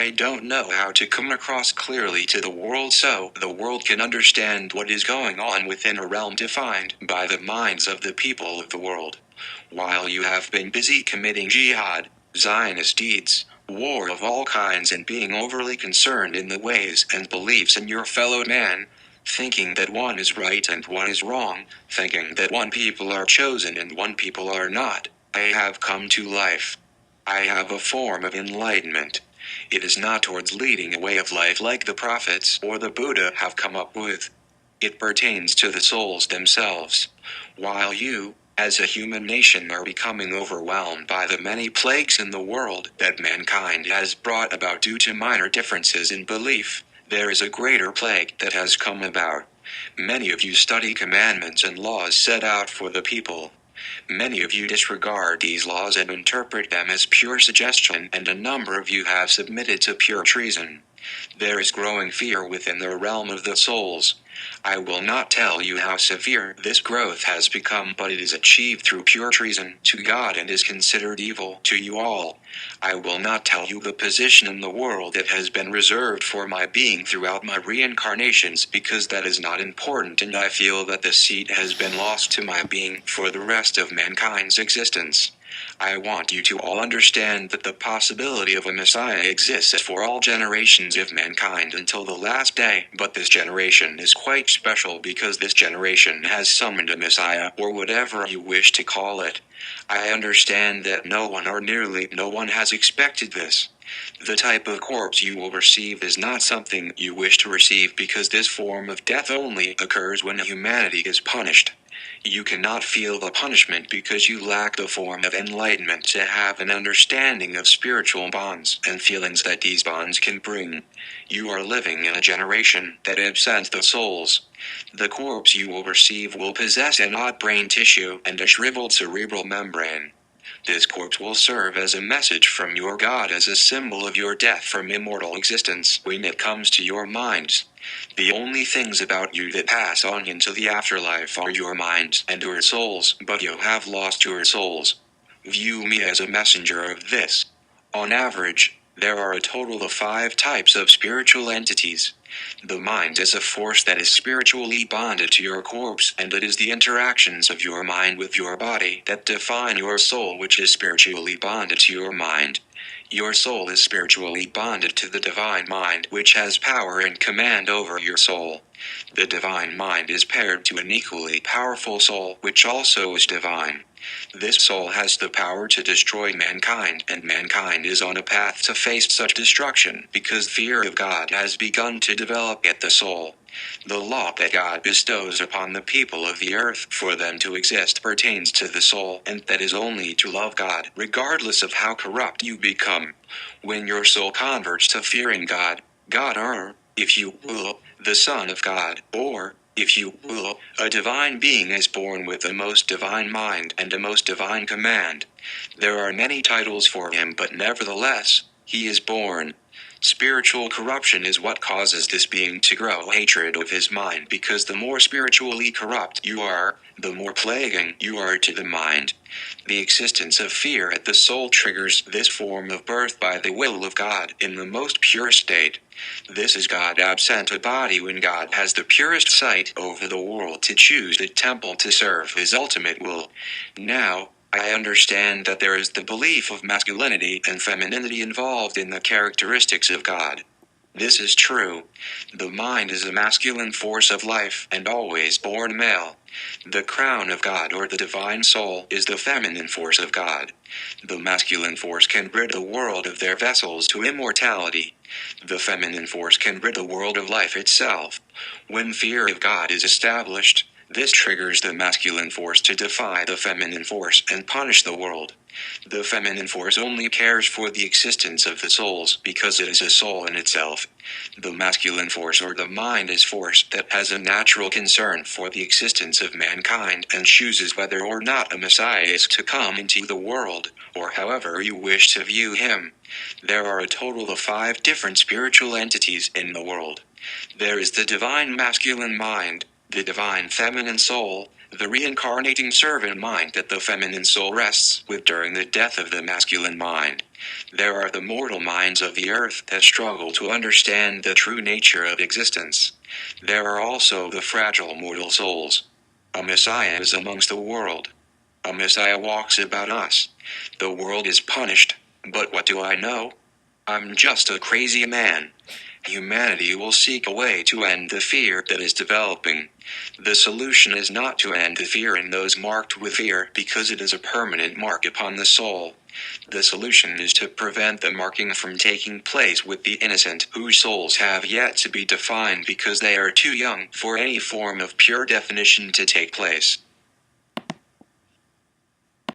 I don't know how to come across clearly to the world so the world can understand what is going on within a realm defined by the minds of the people of the world. While you have been busy committing jihad, Zionist deeds, war of all kinds and being overly concerned in the ways and beliefs in your fellow man, thinking that one is right and one is wrong, thinking that one people are chosen and one people are not, I have come to life. I have a form of enlightenment. It is not towards leading a way of life like the prophets or the Buddha have come up with. It pertains to the souls themselves. While you, as a human nation, are becoming overwhelmed by the many plagues in the world that mankind has brought about due to minor differences in belief, there is a greater plague that has come about. Many of you study commandments and laws set out for the people. Many of you disregard these laws and interpret them as pure suggestion, and a number of you have submitted to pure treason. There is growing fear within the realm of the souls. I will not tell you how severe this growth has become, but it is achieved through pure treason to God and is considered evil to you all. I will not tell you the position in the world that has been reserved for my being throughout my reincarnations, because that is not important, and I feel that the seat has been lost to my being for the rest of mankind's existence. I want you to all understand that the possibility of a Messiah exists for all generations of mankind until the last day, but this generation is quite special because this generation has summoned a Messiah, or whatever you wish to call it. I understand that no one or nearly no one has expected this. The type of corpse you will receive is not something you wish to receive because this form of death only occurs when humanity is punished. You cannot feel the punishment because you lack the form of enlightenment to have an understanding of spiritual bonds and feelings that these bonds can bring. You are living in a generation that absents the souls. The corpse you will receive will possess an odd brain tissue and a shriveled cerebral membrane. This corpse will serve as a message from your God as a symbol of your death from immortal existence when it comes to your minds. The only things about you that pass on into the afterlife are your minds and your souls, but you have lost your souls. View me as a messenger of this. On average, there are a total of 5 types of spiritual entities. The mind is a force that is spiritually bonded to your corpse, and it is the interactions of your mind with your body that define your soul, which is spiritually bonded to your mind. Your soul is spiritually bonded to the divine mind, which has power and command over your soul. The divine mind is paired to an equally powerful soul, which also is divine. This soul has the power to destroy mankind, and mankind is on a path to face such destruction because fear of God has begun to develop at the soul. The law that God bestows upon the people of the earth for them to exist pertains to the soul, and that is only to love God, regardless of how corrupt you become. When your soul converts to fearing God, or, if you will, the Son of God, or, if you will, a divine being is born with a most divine mind and a most divine command. There are many titles for him, but nevertheless, he is born. Spiritual corruption is what causes this being to grow hatred of his mind, because the more spiritually corrupt you are, the more plaguing you are to the mind. The existence of fear at the soul triggers this form of birth by the will of God in the most pure state. This is God absent a body when God has the purest sight over the world to choose the temple to serve his ultimate will. Now, I understand that there is the belief of masculinity and femininity involved in the characteristics of God. This is true. The mind is a masculine force of life and always born male. The crown of God, or the divine soul, is the feminine force of God. The masculine force can rid the world of their vessels to immortality. The feminine force can rid the world of life itself. When fear of God is established, this triggers the masculine force to defy the feminine force and punish the world. The feminine force only cares for the existence of the souls because it is a soul in itself. The masculine force, or the mind, is force that has a natural concern for the existence of mankind and chooses whether or not a Messiah is to come into the world, or however you wish to view him. There are a total of 5 different spiritual entities in the world. There is the divine masculine mind, the divine feminine soul, The reincarnating servant mind that the feminine soul rests with during the death of the masculine mind. There are the mortal minds of the earth that struggle to understand the true nature of existence. There are also the fragile mortal souls. A Messiah is amongst the world. A Messiah walks about us. The world is punished, but what do I know? I'm just a crazy man. Humanity will seek a way to end the fear that is developing. The solution is not to end the fear in those marked with fear because it is a permanent mark upon the soul. The solution is to prevent the marking from taking place with the innocent whose souls have yet to be defined because they are too young for any form of pure definition to take place.